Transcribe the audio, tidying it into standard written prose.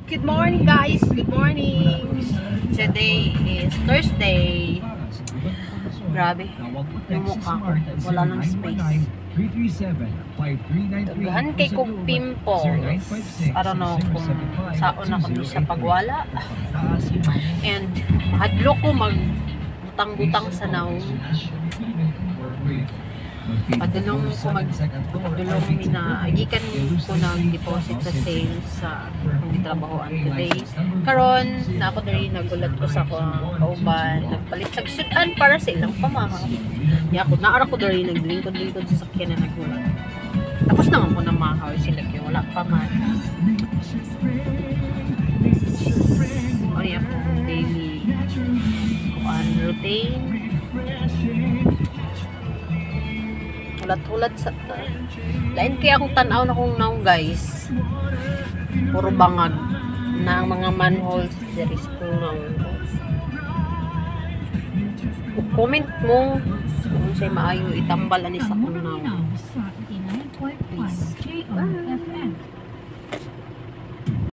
Good morning guys, good morning. Today is Thursday. Grabe, yung mukha ko, wala nang space. Daghan kay kong pimples. I don't know kung saon ako di sa pagwala. And mahadlo ko magbutang-butang sa naong. Padulong ko padulong na gikan ko ng deposit sa sales sa akong trabahoan today. Karon na ako diri nagulat ko sa akong kauban, nagpalit sa sudan para sa ilang pamahaw. Ya ako naara ko diri naglingkod-lingkod sa sakyanan nagulat. Tapos naman ko na mahaw sila kay wala pa man. Ay ako daily routine. Ulat-ulat sa lain kaya akong tanaw na kong naong guys, puro bangag na ang mga manholes diri sa naong. Comment mo kung sa'y maayo itambal ani sa kong naong. Please. Bye.